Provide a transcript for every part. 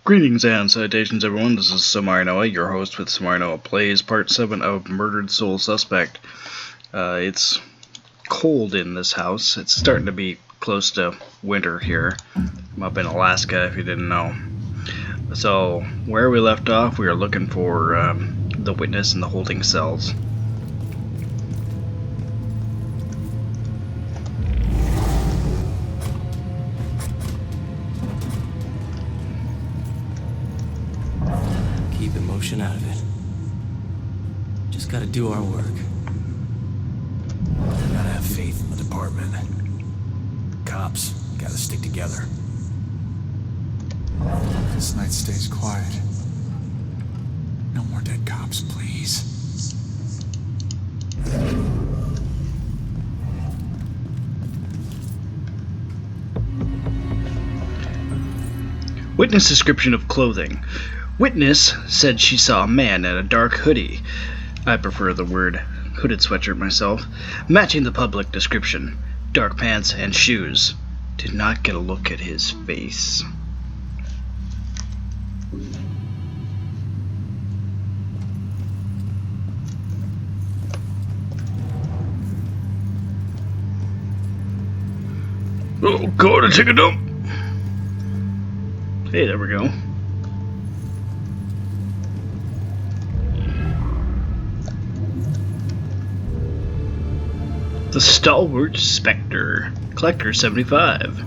Greetings and salutations, everyone. This is Somarinoa, your host with Somarinoa Plays, Part 7 of Murdered Soul Suspect. It's cold in this house. It's starting to be close to winter here. I'm up in Alaska, if you didn't know. So, where we left off, we are looking for the witness in the holding cells. Keep emotion out of it. Just gotta do our work. Gotta have faith in the department. Cops gotta stick together. This night stays quiet. No more dead cops, please. Witness description of clothing. Witness said she saw a man in a dark hoodie. I prefer the word hooded sweatshirt myself. Matching the public description. Dark pants and shoes. Did not get a look at his face. Oh, go to take a dump. Hey, there we go. The Stalwart Spectre, Collector 75.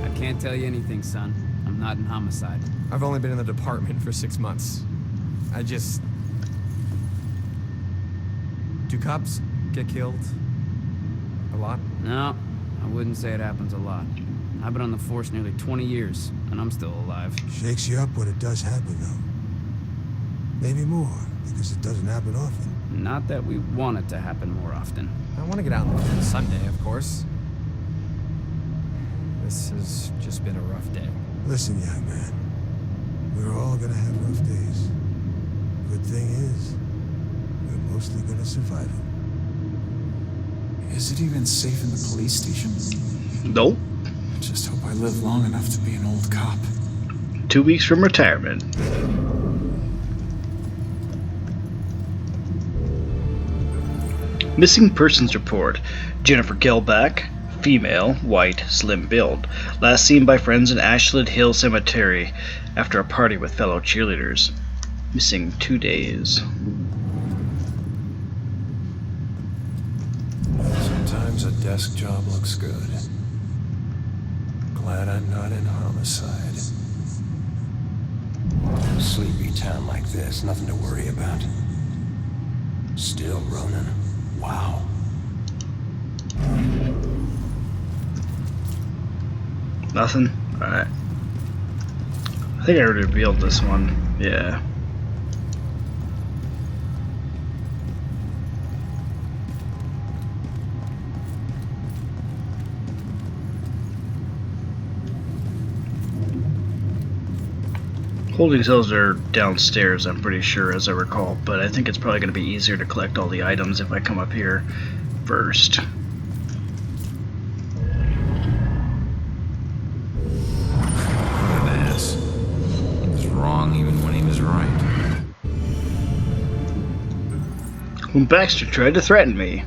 I can't tell you anything, son. I'm not in homicide. I've only been in the department for 6 months. Do cops get killed? A lot? No, I wouldn't say it happens a lot. I've been on the force nearly 20 years, and I'm still alive. Shakes you up when it does happen, though. Maybe more, because it doesn't happen often. Not that we want it to happen more often. I want to get out on Sunday, of course. This has just been a rough day. Listen, young man. We're all gonna have rough days. Good thing is, we're mostly gonna survive them. Is it even safe in the police station? Nope. Just hope I live long enough to be an old cop. 2 weeks from retirement. Missing persons report. Jennifer Gelbach, female, white, slim build. Last seen by friends in Ashland Hill Cemetery after a party with fellow cheerleaders. Missing 2 days. Sometimes a desk job looks good. Glad I'm not in homicide. Sleepy town like this, nothing to worry about. Still running. Wow. Nothing? Alright. I think I already revealed this one. Yeah. Holding cells are downstairs, I'm pretty sure, as I recall, but I think it's probably going to be easier to collect all the items if I come up here first. What an ass. He was wrong even when he was right. When Baxter tried to threaten me.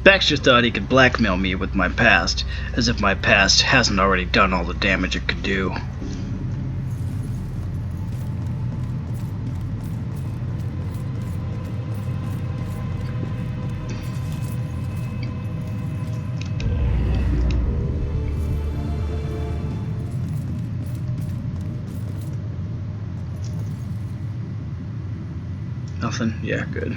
Baxter thought he could blackmail me with my past, as if my past hasn't already done all the damage it could do. Nothing? Yeah, good.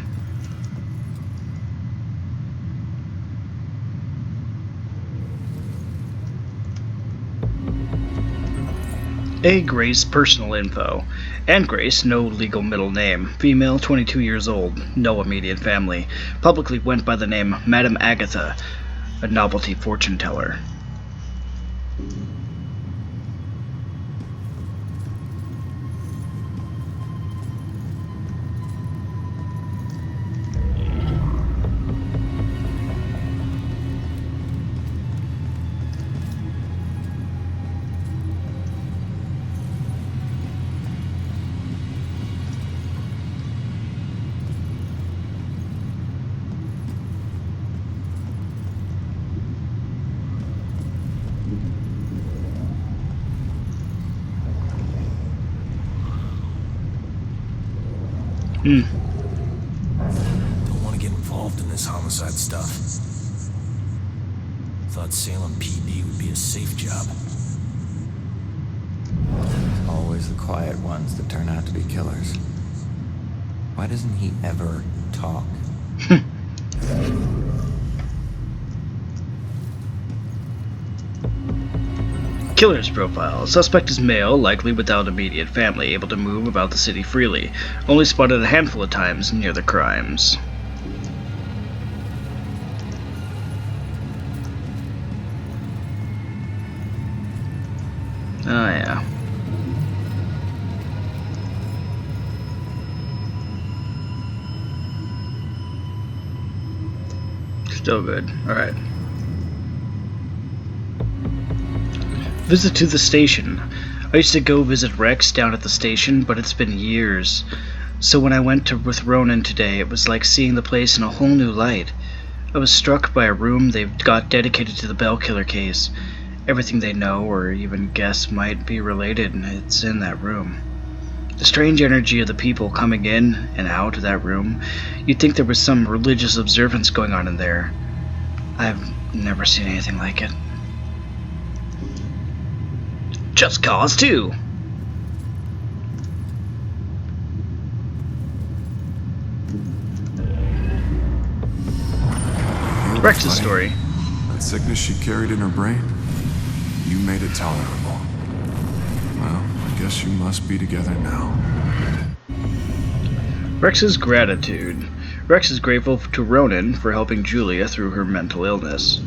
A. Grace personal info. Anne Grace, no legal middle name. Female, 22 years old. No immediate family. Publicly went by the name Madame Agatha, a novelty fortune teller. Don't want to get involved in this homicide stuff. Thought Salem PD would be a safe job. Always the quiet ones that turn out to be killers. Why doesn't he ever talk? Killer's profile. Suspect is male, likely without immediate family, able to move about the city freely. Only spotted a handful of times near the crimes. Oh yeah. Still good. Alright. Visit to the station. I used to go visit Rex down at the station, but it's been years. So when I went with Ronan today, it was like seeing the place in a whole new light. I was struck by a room they've got dedicated to the Bell Killer case. Everything they know or even guess might be related, and it's in that room. The strange energy of the people coming in and out of that room, you'd think there was some religious observance going on in there. I've never seen anything like it. Just Cause 2. Rex's story. That sickness she carried in her brain, you made it tolerable. Well, I guess you must be together now. Rex's gratitude. Rex is grateful to Ronan for helping Julia through her mental illness.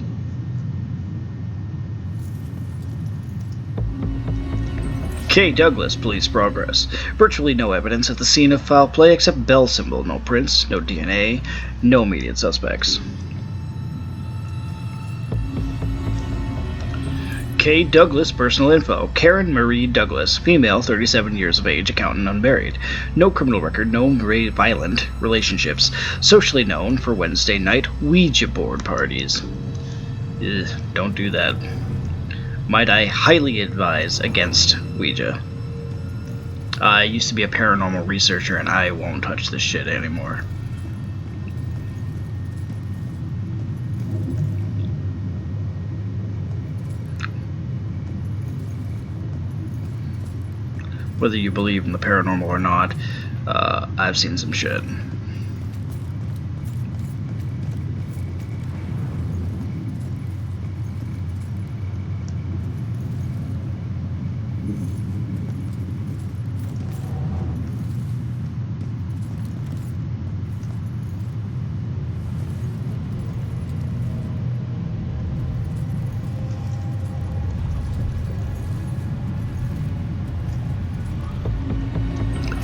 K. Douglas, police progress. Virtually no evidence at the scene of foul play except Bell symbol. No prints, no DNA, no immediate suspects. K. Douglas, personal info. Karen Marie Douglas, female, 37 years of age, accountant, unmarried. No criminal record, no violent relationships. Socially known for Wednesday night Ouija board parties. Ugh, don't do that. Might I highly advise against Ouija. I used to be a paranormal researcher and I won't touch this shit anymore. Whether you believe in the paranormal or not, I've seen some shit.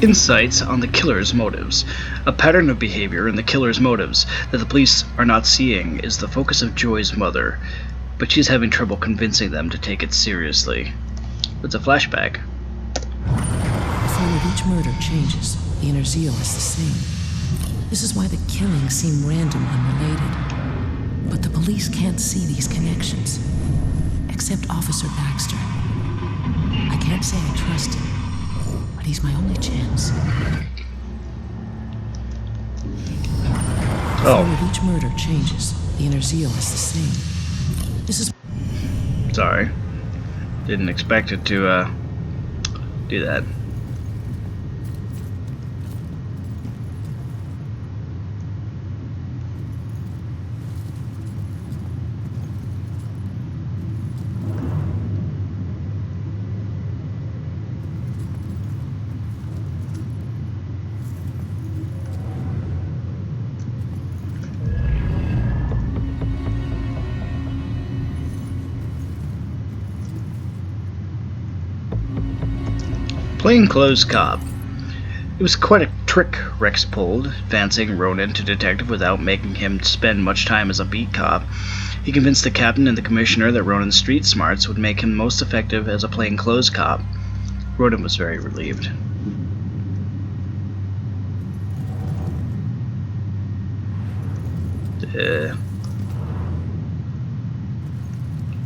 Insights on the killer's motives. A pattern of behavior in the killer's motives that the police are not seeing is the focus of Joy's mother, but she's having trouble convincing them to take it seriously. It's a flashback. The form of each murder changes. The inner zeal is the same. This is why the killings seem random and unrelated. But the police can't see these connections. Except Officer Baxter. I can't say I trust him. He's my only chance. The form of each murder changes. The inner zeal is the same. This is... Sorry. Didn't expect it to, do that. Plainclothes cop. It was quite a trick Rex pulled, fancying Ronan to detective without making him spend much time as a beat cop. He convinced the captain and the commissioner that Ronan's street smarts would make him most effective as a plainclothes cop. Ronan was very relieved.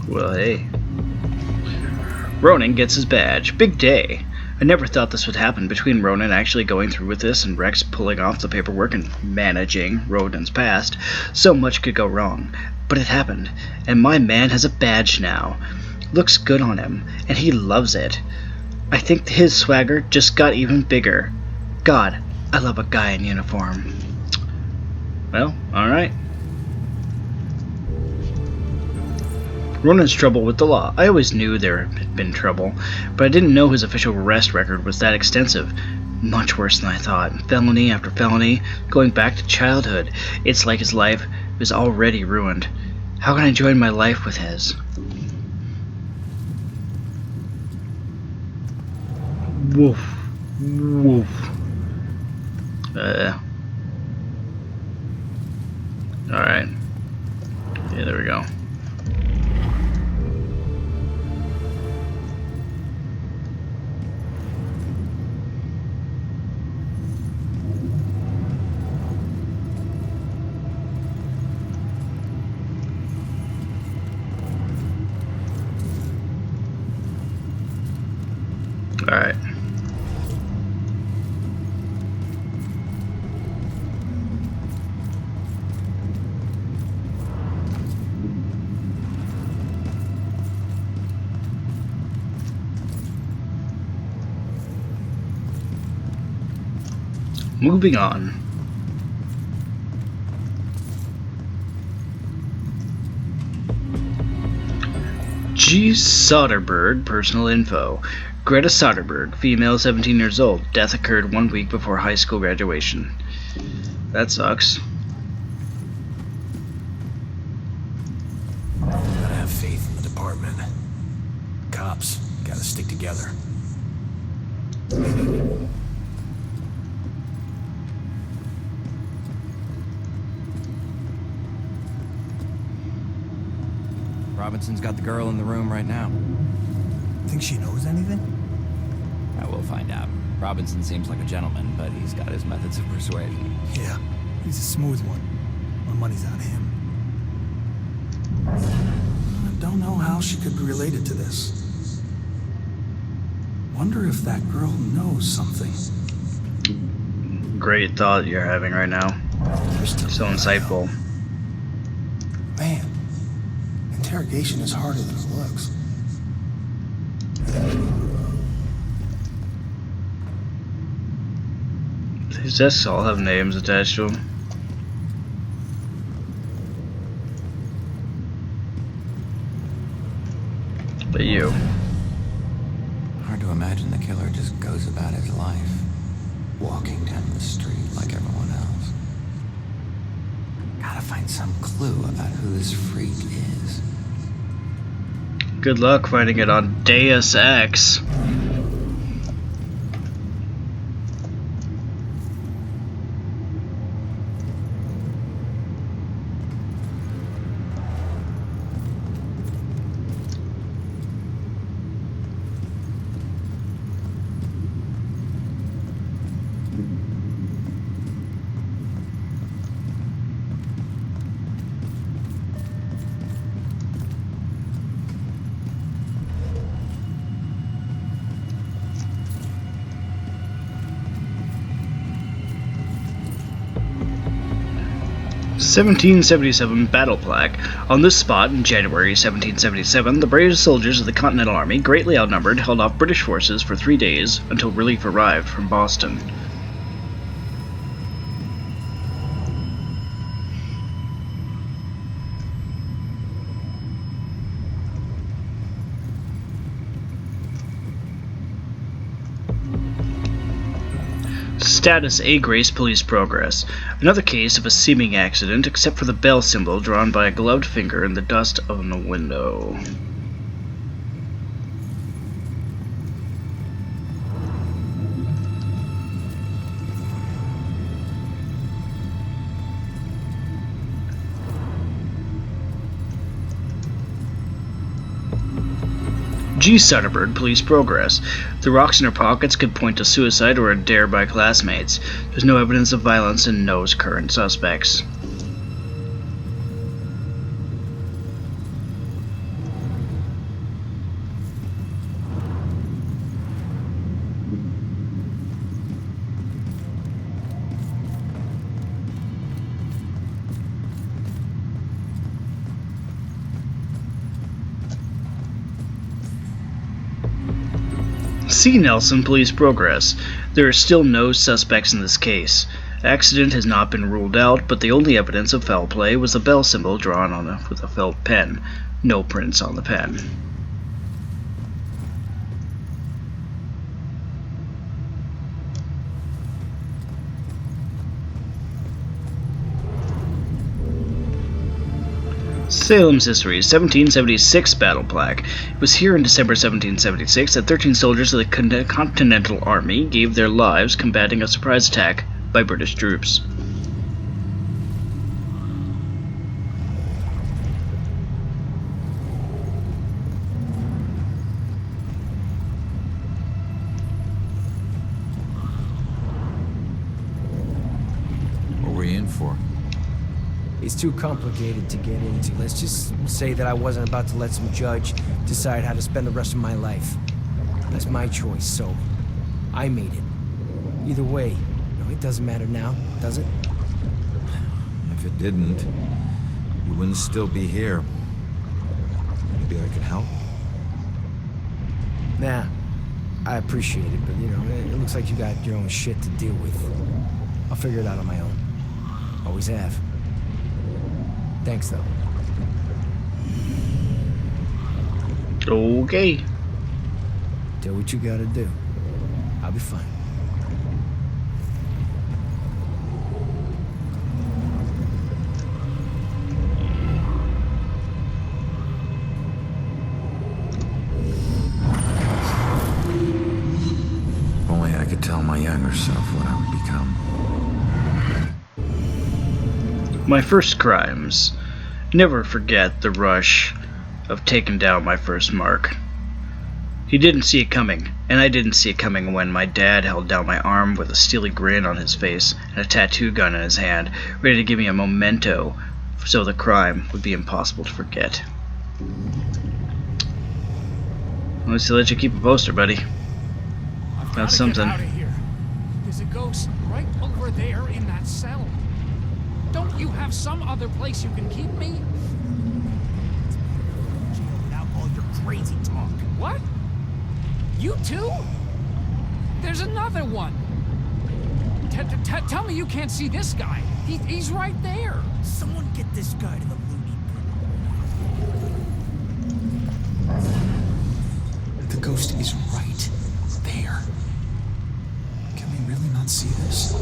Well, hey. Ronan gets his badge. Big day. I never thought this would happen, between Ronan actually going through with this and Rex pulling off the paperwork and managing Ronan's past. So much could go wrong. But it happened, and my man has a badge now. Looks good on him, and he loves it. I think his swagger just got even bigger. God, I love a guy in uniform. Well, alright. Ronan's trouble with the law. I always knew there had been trouble, but I didn't know his official arrest record was that extensive. Much worse than I thought. Felony after felony, going back to childhood. It's like his life was already ruined. How can I join my life with his? Woof. Woof. Alright. Yeah, there we go. Alright. Moving on. G. Soderbergh, personal info. Greta Soderbergh, female, 17 years old. Death occurred 1 week before high school graduation. That sucks. Gotta have faith in the department. Cops gotta stick together. Robinson's got the girl in the room right now. Think she knows anything? I will find out. Robinson seems like a gentleman, but he's got his methods of persuasion. Yeah, he's a smooth one. My money's on him. I don't know how she could be related to this. Wonder if that girl knows something. Great thought you're having right now. So insightful. Man, interrogation is harder than it looks. These desks all have names attached to them. But you. Hard to imagine the killer just goes about his life, walking down the street like everyone else. Gotta find some clue about who this freak is. Good luck finding it on Deus Ex. "1777 Battle Plaque. On this spot, in January 1777, the brave soldiers of the Continental Army, greatly outnumbered, held off British forces for 3 days until relief arrived from Boston." Status A. Grace Police Progress. Another case of a seeming accident, except for the bell symbol drawn by a gloved finger in the dust on a window. G. Soderbergh, police progress. The rocks in her pockets could point to suicide or a dare by classmates. There's no evidence of violence and no current suspects. C. Nelson, police progress. There are still no suspects in this case. Accident has not been ruled out, but the only evidence of foul play was the bell symbol drawn on with a felt pen. No prints on the pen. Salem's history, 1776 battle plaque. It was here in December 1776 that 13 soldiers of the Continental Army gave their lives combating a surprise attack by British troops. What were you in for? It's too complicated to get into. Let's just say that I wasn't about to let some judge decide how to spend the rest of my life. That's my choice, so I made it. Either way, it doesn't matter now, does it? If it didn't, you wouldn't still be here. Maybe I could help? Nah, I appreciate it, but it looks like you got your own shit to deal with. I'll figure it out on my own. Always have. Thanks, though. Okay. Do what you gotta do. I'll be fine. If only I could tell my younger self what I would become. My first crimes. Never forget the rush of taking down my first mark. He didn't see it coming, and I didn't see it coming when my dad held down my arm with a steely grin on his face and a tattoo gun in his hand, ready to give me a memento so the crime would be impossible to forget. Unless he let you keep a poster, buddy. That's something. Get out of here. There's a ghost right over there in that cell. Don't you have some other place you can keep me? Jail without all your crazy talk. What? You too? There's another one. Tell me you can't see this guy. He's right there. Someone get this guy to the loony bin. The ghost is right there. Can we really not see this?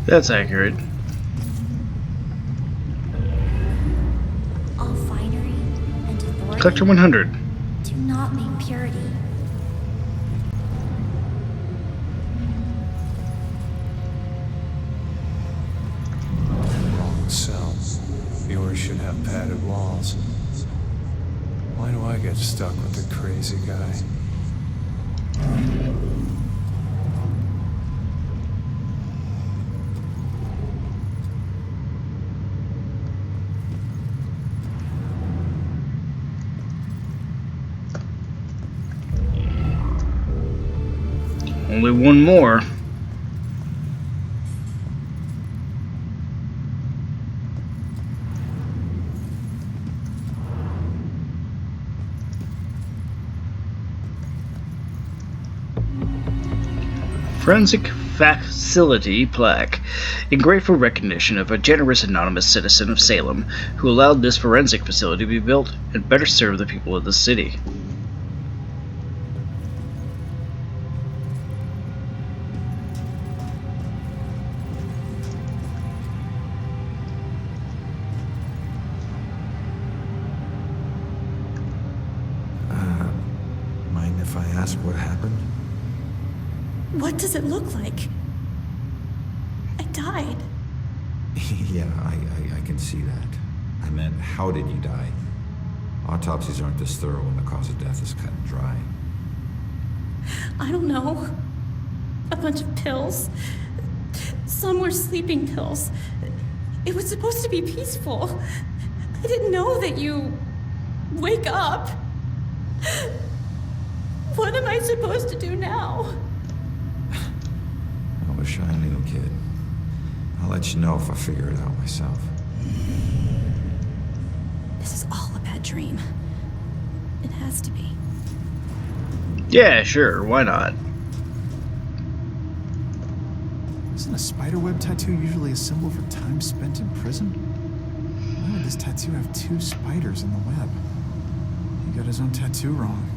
That's accurate. All finery and authority Collector 100. do not mean purity. Wrong cell. Yours should have padded walls. Why do I get stuck with the crazy guy? Only one more. Forensic Facility Plaque, in grateful recognition of a generous anonymous citizen of Salem who allowed this forensic facility to be built and better serve the people of the city. Mind if I ask what happened? What does it look like? I died. Yeah, I can see that. I meant, how did you die? Autopsies aren't this thorough when the cause of death is cut and dry. I don't know. A bunch of pills. Some were sleeping pills. It was supposed to be peaceful. I didn't know that you wake up. What am I supposed to do now? I wish I knew, kid. I'll let you know if I figure it out myself. This is all a bad dream. It has to be. Yeah, sure, why not? Isn't a spiderweb tattoo usually a symbol for time spent in prison? Why would this tattoo have 2 spiders in the web? He got his own tattoo wrong.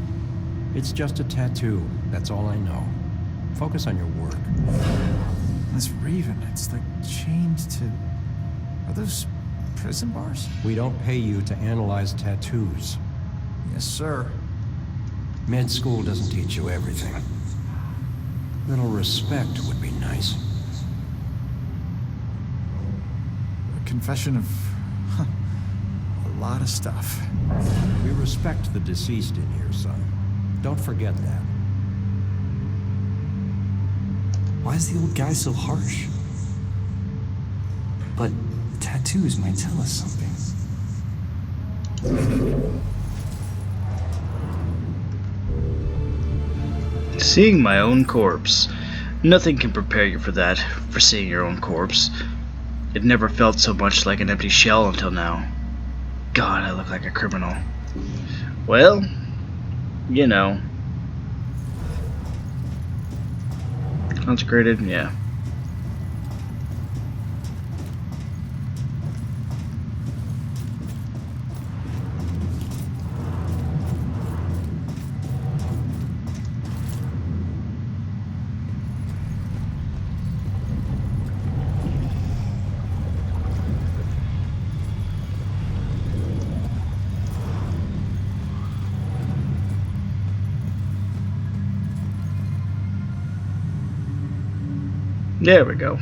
It's just a tattoo. That's all I know. Focus on your work. This raven, it's like chained to... Are those prison bars? We don't pay you to analyze tattoos. Yes, sir. Med school doesn't teach you everything. Little respect would be nice. A confession of... a lot of stuff. We respect the deceased in here, son. Don't forget that. Why is the old guy so harsh? But tattoos might tell us something. Seeing my own corpse. Nothing can prepare you for that, for seeing your own corpse. It never felt so much like an empty shell until now. God, I look like a criminal. Well, you know. Consecrated, yeah. There we go.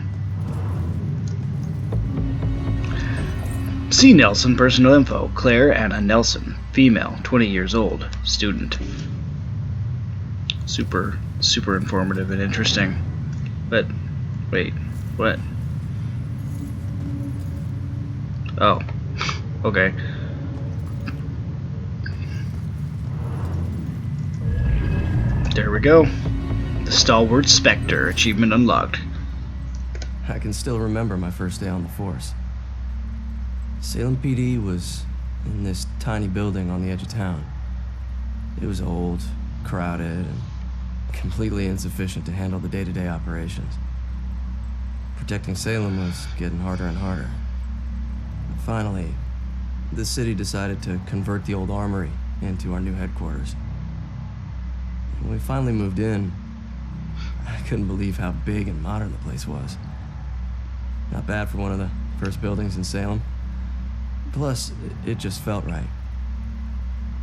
C. Nelson, personal info. Claire Anna Nelson, female, 20 years old, student. Super informative and interesting. But, wait, what? Oh, okay. There we go. The Stalwart Spectre, achievement unlocked. I can still remember my first day on the force. Salem PD was in this tiny building on the edge of town. It was old, crowded, and completely insufficient to handle the day-to-day operations. Protecting Salem was getting harder and harder. Finally, the city decided to convert the old armory into our new headquarters. When we finally moved in, I couldn't believe how big and modern the place was. Not bad for one of the first buildings in Salem. Plus, it just felt right.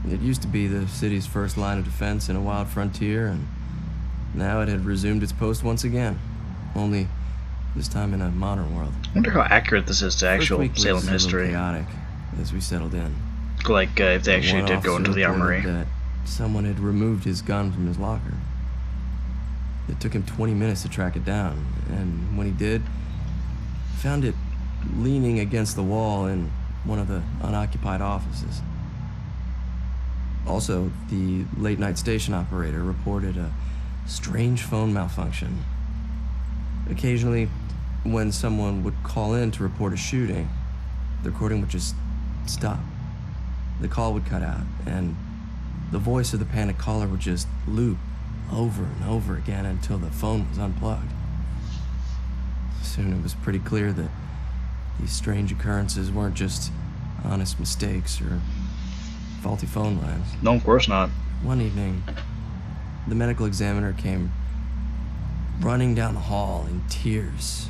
It used to be the city's first line of defense in a wild frontier, and now it had resumed its post once again. Only this time in a modern world. I wonder how accurate this is to actual Salem was history. Chaotic as we settled in. Like if they actually did go into the armory. That someone had removed his gun from his locker. It took him 20 minutes to track it down, and when he did, found it leaning against the wall in one of the unoccupied offices. Also, the late-night station operator reported a strange phone malfunction. Occasionally, when someone would call in to report a shooting, the recording would just stop. The call would cut out, and the voice of the panicked caller would just loop over and over again until the phone was unplugged. Soon it was pretty clear that these strange occurrences weren't just honest mistakes or faulty phone lines. No, of course not. One evening, the medical examiner came running down the hall in tears.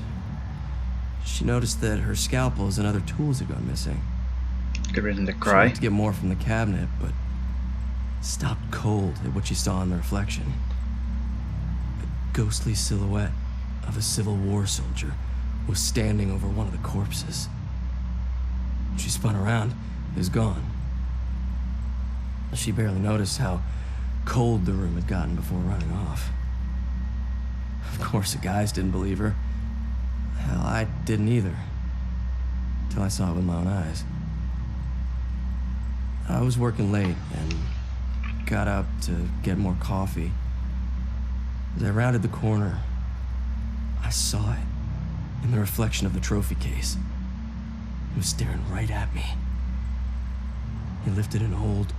She noticed that her scalpels and other tools had gone missing. Good reason to She cry. went to get more from the cabinet, but stopped cold at what she saw in the reflection. A ghostly silhouette of a Civil War soldier was standing over one of the corpses. She spun around. It was gone. She barely noticed how cold the room had gotten before running off. Of course, the guys didn't believe her. Hell, I didn't either. Till I saw it with my own eyes. I was working late and got up to get more coffee. As I rounded the corner, I saw it in the reflection of the trophy case. He was staring right at me. He lifted an old,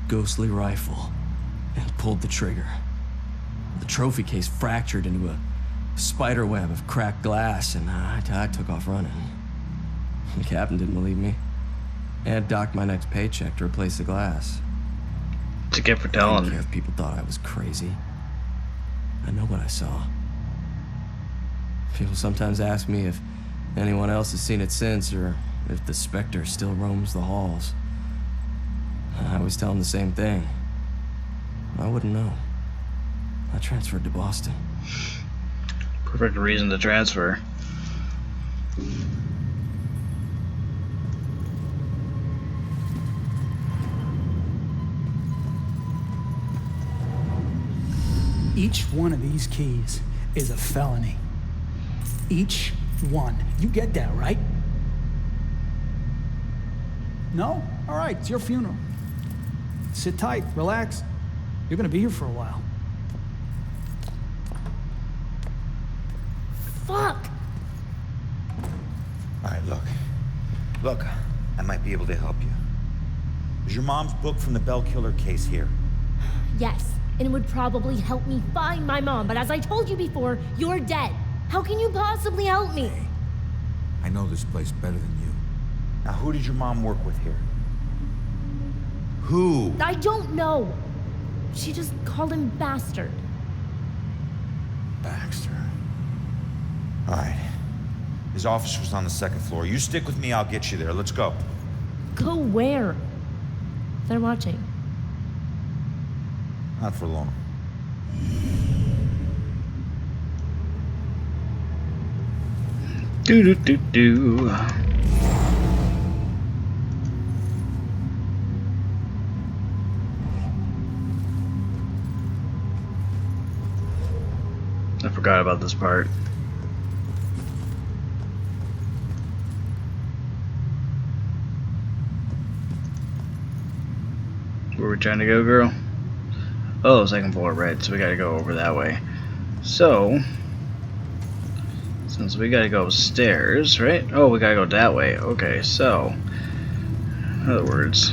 ghostly rifle and pulled the trigger. The trophy case fractured into a spider web of cracked glass, and I took off running. The captain didn't believe me and docked my next paycheck to replace the glass. To get for I telling. didn't care if people thought I was crazy. I know what I saw. People sometimes ask me if anyone else has seen it since, or if the specter still roams the halls. I always tell them the same thing. I wouldn't know. I transferred to Boston. Perfect reason to transfer. Each one of these keys is a felony. Each one. You get that, right? No? All right, it's your funeral. Sit tight, relax. You're gonna be here for a while. Fuck! All right, look, I might be able to help you. Is your mom's book from the Bell Killer case here? Yes, and it would probably help me find my mom, but as I told you before, you're dead. How can you possibly help me? I know this place better than you. Now, who did your mom work with here? Who? I don't know. She just called him Bastard. Baxter. All right. His office was on the second floor. You stick with me, I'll get you there. Let's go. Go where? They're watching. Not for long. Do do do do. I forgot about this part. Where we trying to go, girl? Oh, second floor, right, so we gotta go over that way. So, since we gotta go upstairs, right? Oh, we gotta go that way. Okay, so, in other words,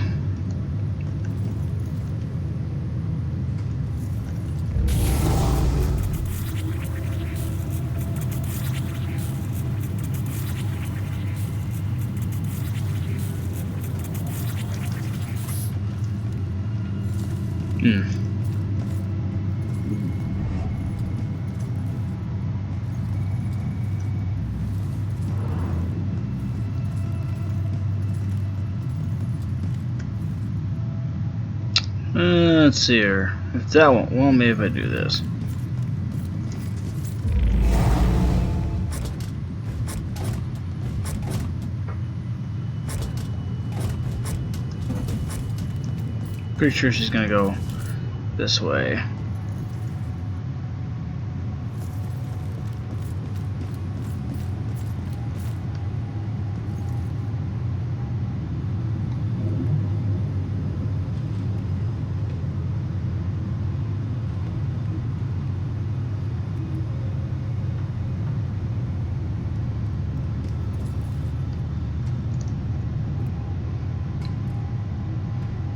let's see here. If that won't, well, maybe if I do this. Pretty sure she's gonna go this way.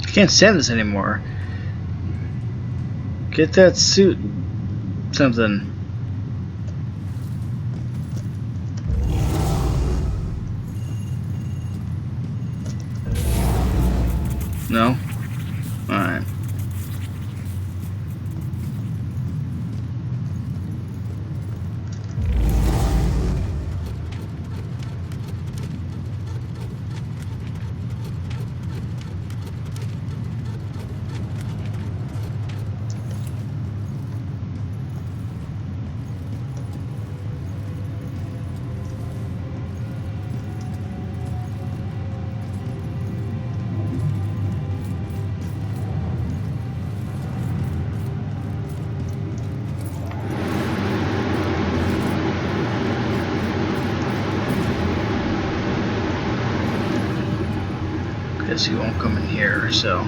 I can't stand this anymore. Get that suit. Something. No? Alright. in here, so.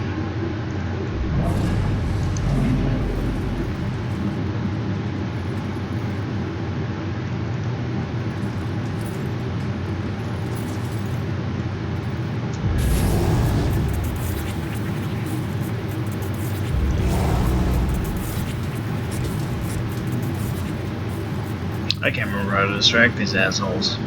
I can't remember how to distract these assholes.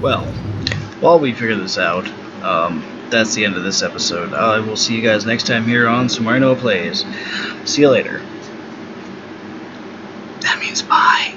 Well, while we figure this out, that's the end of this episode. I will see you guys next time here on Somarinoa Plays. See you later. That means bye.